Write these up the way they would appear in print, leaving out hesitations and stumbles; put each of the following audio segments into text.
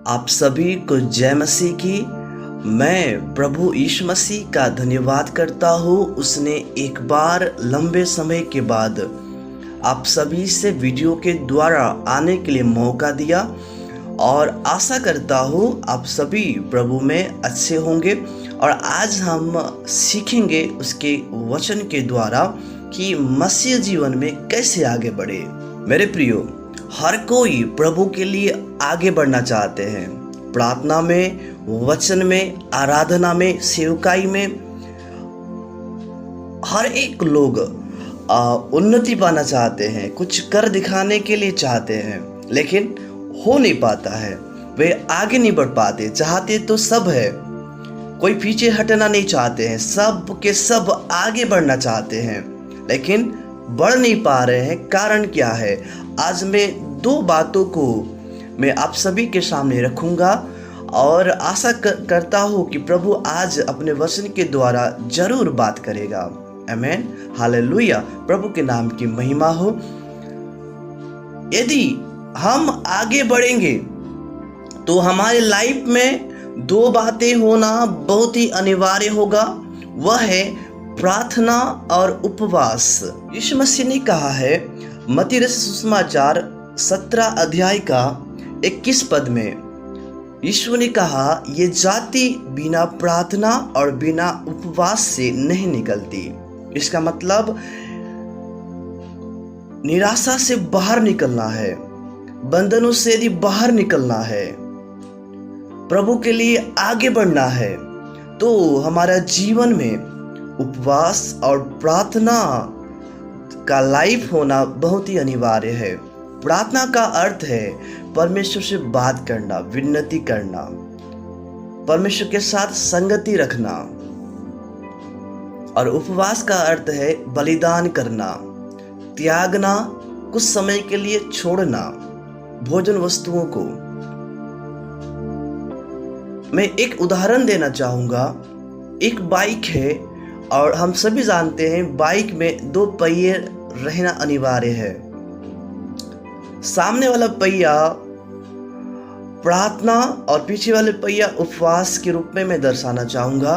आप सभी को जय मसीह की। मैं प्रभु यीशु मसीह का धन्यवाद करता हूँ। उसने एक बार लंबे समय के बाद आप सभी से वीडियो के द्वारा आने के लिए मौका दिया और आशा करता हूँ आप सभी प्रभु में अच्छे होंगे। और आज हम सीखेंगे उसके वचन के द्वारा कि मसीह जीवन में कैसे आगे बढ़े। मेरे प्रियो, हर कोई प्रभु के लिए आगे बढ़ना चाहते हैं। प्रार्थना में, वचन में, आराधना में, सेवकाई में हर एक लोग उन्नति पाना चाहते हैं, कुछ कर दिखाने के लिए चाहते हैं, लेकिन हो नहीं पाता है। वे आगे नहीं बढ़ पाते। चाहते तो सब है, कोई पीछे हटना नहीं चाहते हैं, सब के सब आगे बढ़ना चाहते हैं, लेकिन बढ़ नहीं पा रहे हैं। कारण क्या है? आज मैं दो बातों को मैं आप सभी के सामने रखूंगा और आशा करता हूँ कि प्रभु आज अपने वचन के द्वारा जरूर बात करेगा। आमीन, हालेलुया। प्रभु के नाम की महिमा हो। यदि हम आगे बढ़ेंगे तो हमारे लाइफ में दो बातें होना बहुत ही अनिवार्य होगा। वह है प्रार्थना और उपवास। यीशु मसीह ने कहा है मत्ती रचित सुसमाचार 17 अध्याय का 21 पद में, यीशु ने कहा, ये जाति बिना प्रार्थना और बिना उपवास से नहीं निकलती। इसका मतलब निराशा से बाहर निकलना है, बंधनों से यदि बाहर निकलना है, प्रभु के लिए आगे बढ़ना है, तो हमारा जीवन में उपवास और प्रार्थना का लाइफ होना बहुत ही अनिवार्य है। प्रार्थना का अर्थ है परमेश्वर से बात करना, विनती करना, परमेश्वर के साथ संगति रखना। और उपवास का अर्थ है बलिदान करना, त्यागना, कुछ समय के लिए छोड़ना भोजन वस्तुओं को। मैं एक उदाहरण देना चाहूंगा। एक बाइक है और हम सभी जानते हैं बाइक में दो पहिए रहना अनिवार्य है। सामने वाला पहिया प्रार्थना और पीछे वाले पहिया उपवास के रूप में मैं दर्शाना चाहूंगा।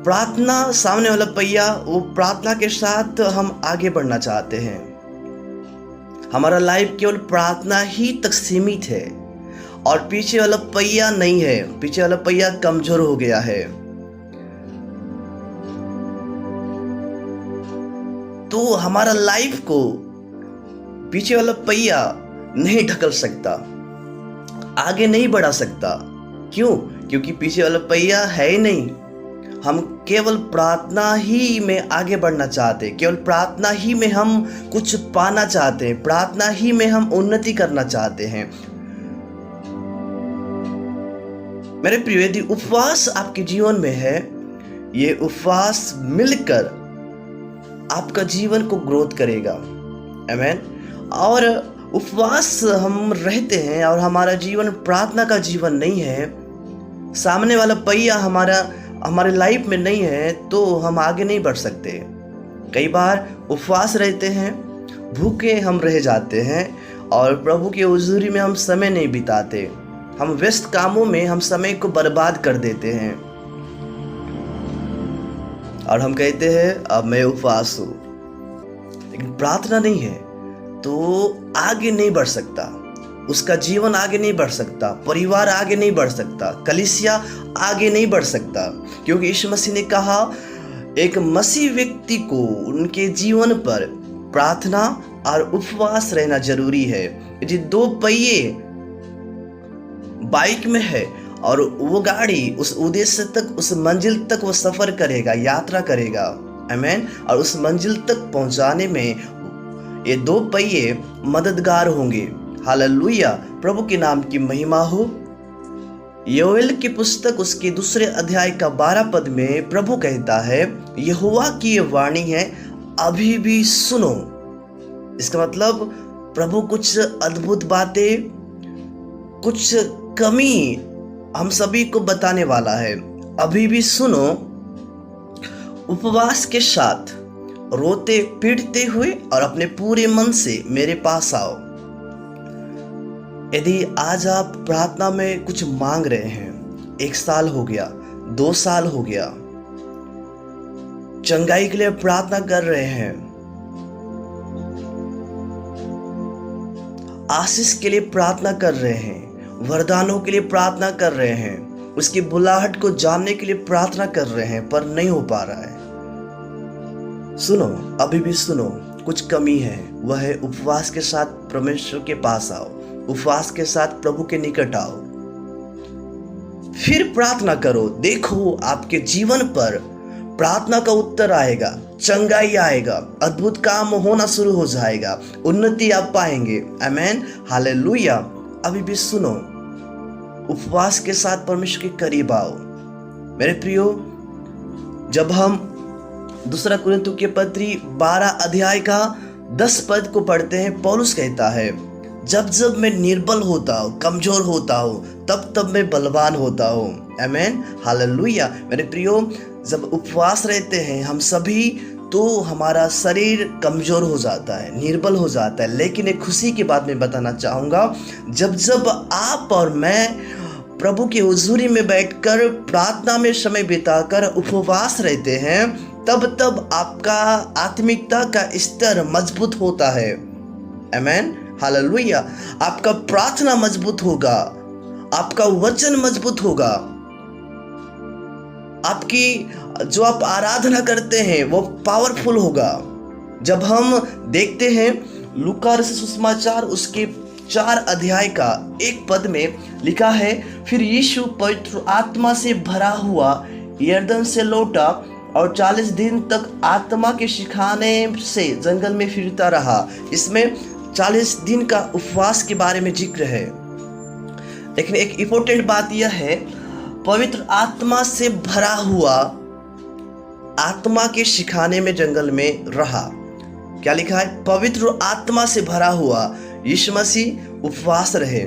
प्रार्थना, सामने वाला पहिया, वो प्रार्थना के साथ हम आगे बढ़ना चाहते हैं। हमारा लाइफ केवल प्रार्थना ही तक सीमित है और पीछे वाला पहिया नहीं है। पीछे वाला पहिया कमजोर हो गया है, तो हमारा लाइफ को पीछे वाला पहिया नहीं ढकल सकता, आगे नहीं बढ़ा सकता। क्यों? क्योंकि पीछे वाला पहिया है ही नहीं। हम केवल प्रार्थना ही में आगे बढ़ना चाहते हैं, केवल प्रार्थना ही में हम कुछ पाना चाहते हैं, प्रार्थना ही में हम उन्नति करना चाहते हैं। मेरे प्रिय, यदि उपवास आपके जीवन में है, ये उपवास मिलकर आपका जीवन को ग्रोथ करेगा। आमीन। और उपवास हम रहते हैं और हमारा जीवन प्रार्थना का जीवन नहीं है, सामने वाला पहिया हमारे लाइफ में नहीं है, तो हम आगे नहीं बढ़ सकते। कई बार उपवास रहते हैं, भूखे हम रह जाते हैं और प्रभु की हुजूरी में हम समय नहीं बिताते। हम व्यस्त कामों में हम समय को बर्बाद कर देते हैं और हम कहते हैं अब मैं उपवास हूँ, लेकिन प्रार्थना नहीं है तो आगे नहीं बढ़ सकता। उसका जीवन आगे नहीं बढ़ सकता, परिवार आगे नहीं बढ़ सकता, कलीसिया आगे नहीं बढ़ सकता। क्योंकि यीशु मसीह ने कहा एक मसीह व्यक्ति को उनके जीवन पर प्रार्थना और उपवास रहना जरूरी है। यदि दो पहिए बाइक में है और वो गाड़ी उस उद्देश्य तक, उस मंजिल तक वो सफर करेगा, यात्रा करेगा। आमीन। और उस मंजिल तक पहुंचाने में ये दो पहिए मददगार होंगे। हालेलुया। प्रभु के नाम की महिमा हो। योएल की पुस्तक उसके 2 अध्याय का 12 पद में प्रभु कहता है, यहोवा की ये वाणी है, अभी भी सुनो। इसका मतलब प्रभु कुछ अद्भुत बातें, कुछ कमी हम सभी को बताने वाला है। अभी भी सुनो, उपवास के साथ रोते पीटते हुए और अपने पूरे मन से मेरे पास आओ। यदि आज आप प्रार्थना में कुछ मांग रहे हैं, 1 साल हो गया, 2 साल हो गया, चंगाई के लिए प्रार्थना कर रहे हैं, आशीष के लिए प्रार्थना कर रहे हैं, वरदानों के लिए प्रार्थना कर रहे हैं, उसकी बुलाहट को जानने के लिए प्रार्थना कर रहे हैं, पर नहीं हो पा रहा है। सुनो, अभी भी सुनो, कुछ कमी है। वह है उपवास के साथ परमेश्वर के पास आओ, उपवास के साथ प्रभु के निकट आओ, फिर प्रार्थना करो। देखो आपके जीवन पर प्रार्थना का उत्तर आएगा, चंगाई आएगा, अद्भुत काम होना शुरू हो जाएगा, उन्नति आप पाएंगे। आमेन, हालेलुया। अभी भी सुनो, उपवास के साथ परमेश्वर के करीब आओ। मेरे प्रियो, जब हम 2 कुरिन्थियों के पत्री 12 अध्याय का 10 पद को पढ़ते हैं, पौलुस कहता है, जब जब मैं निर्बल होता हूँ, कमजोर होता हूँ, तब तब मैं बलवान होता हूँ। आमेन, हालेलुया। मेरे प्रियो, जब उपवास रहते हैं हम सभी, तो हमारा शरीर कमजोर हो जाता है, निर्बल हो जाता है। लेकिन एक खुशी की बात मैं बताना चाहूँगा, जब जब आप और मैं प्रभु की हुजूरी में बैठकर प्रार्थना में समय बिताकर उपवास रहते हैं, तब तब आपका आत्मिकता का स्तर मजबूत होता है। आमेन, हालेलुया। आपका प्रार्थना मजबूत होगा, आपका वचन मजबूत होगा, आपकी जो आप आराधना करते हैं वो पावरफुल होगा। जब हम देखते हैं लूका रचित सुसमाचार उसके 4 अध्याय का 1 पद में लिखा है, फिर यीशु पवित्र आत्मा से भरा हुआ यरदन से लौटा और 40 दिन तक आत्मा के सिखाने से जंगल में फिरता रहा। इसमें 40 दिन का उपवास के बारे में जिक्र है। लेकिन एक इम्पोर्टेंट बात यह है, पवित्र आत्मा से भरा हुआ, आत्मा के सिखाने में जंगल में रहा। क्या लिखा है? पवित्र आत्मा से भरा हुआ यीशु मसीह उपवास रहे,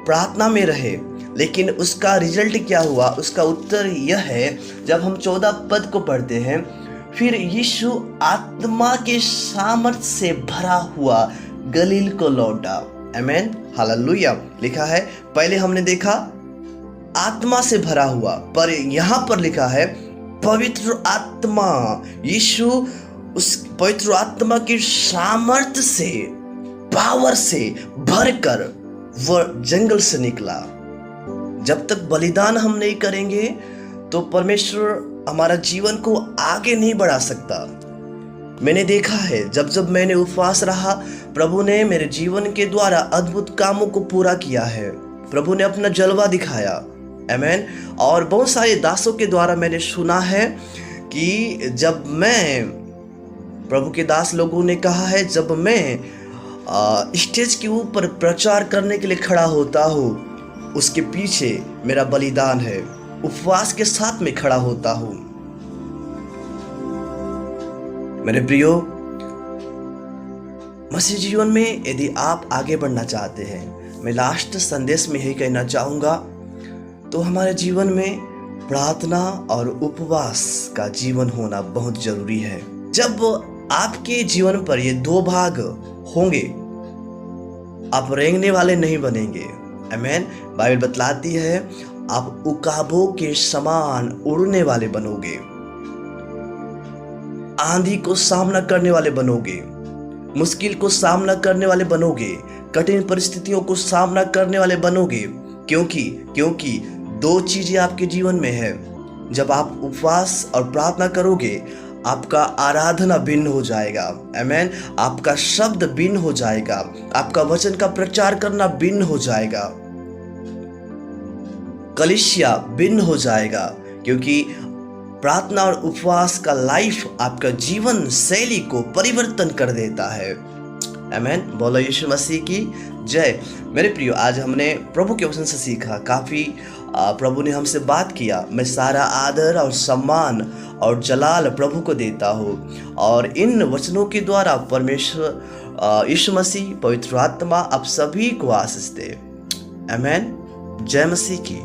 प्रार्थना में रहे। लेकिन उसका रिजल्ट क्या हुआ? उसका उत्तर यह है, जब हम 14 पद को पढ़ते हैं, फिर यीशु आत्मा के सामर्थ से भरा हुआ गलील को लौटा। आमेन, हालेलुया। लिखा है, पहले हमने देखा आत्मा से भरा हुआ, पर यहां पर लिखा है पवित्र आत्मा। यीशु उस पवित्र आत्मा की सामर्थ्य से, पावर से भरकर वह जंगल से निकला। जब तक बलिदान हम नहीं करेंगे तो परमेश्वर हमारा जीवन को आगे नहीं बढ़ा सकता। मैंने देखा है, जब जब मैंने उपवास रहा, प्रभु ने मेरे जीवन के द्वारा अद्भुत कामों को पूरा किया है। प्रभु ने अपना जलवा दिखाया। आमेन। और बहुत सारे दासों के द्वारा मैंने सुना है कि जब मैं, प्रभु के दास लोगों ने कहा है, जब मैं स्टेज के ऊपर प्रचार करने के लिए खड़ा होता हूँ, उसके पीछे मेरा बलिदान है। उपवास के साथ में खड़ा होता हूँ। मेरे प्रियो, मसीह जीवन में यदि आप आगे बढ़ना चाहते हैं, मैं लास्ट संदेश में यही कहना चाहूँगा, तो हमारे जीवन में प्रार्थना और उपवास का जीवन होना बहुत जरूरी है। जब आपके जीवन पर ये 2 भाग होंगे, आप रेंगने वाले नहीं बनेंगे। आमेन। बाइबल बतलाती है, आप उकाबों के समान उड़ने वाले बनोगे, आंधी को सामना करने वाले बनोगे, मुश्किल को सामना करने वाले बनोगे, कठिन परिस्थितियों को सामना करने वाले बनोगे। क्योंकि 2 चीजें आपके जीवन में है। जब आप उपवास और प्रार्थना करोगे, आपका आराधना भिन्न हो जाएगा। आमेन। आपका शब्द भिन्न हो जाएगा, आपका वचन का प्रचार करना भिन्न हो जाएगा, कलीसिया भिन्न हो जाएगा। क्योंकि प्रार्थना और उपवास का लाइफ आपका जीवन शैली को परिवर्तन कर देता है। आमेन। बोलो यीशु मसीह की जय। मेरे प्रियो, आज हमने प्रभु के वचन से सीखा, काफ़ी प्रभु ने हमसे बात किया। मैं सारा आदर और सम्मान और जलाल प्रभु को देता हूँ। और इन वचनों के द्वारा परमेश्वर यीशु मसीह, पवित्र आत्मा आप सभी को आशीष दे। आमेन। जय मसीह की।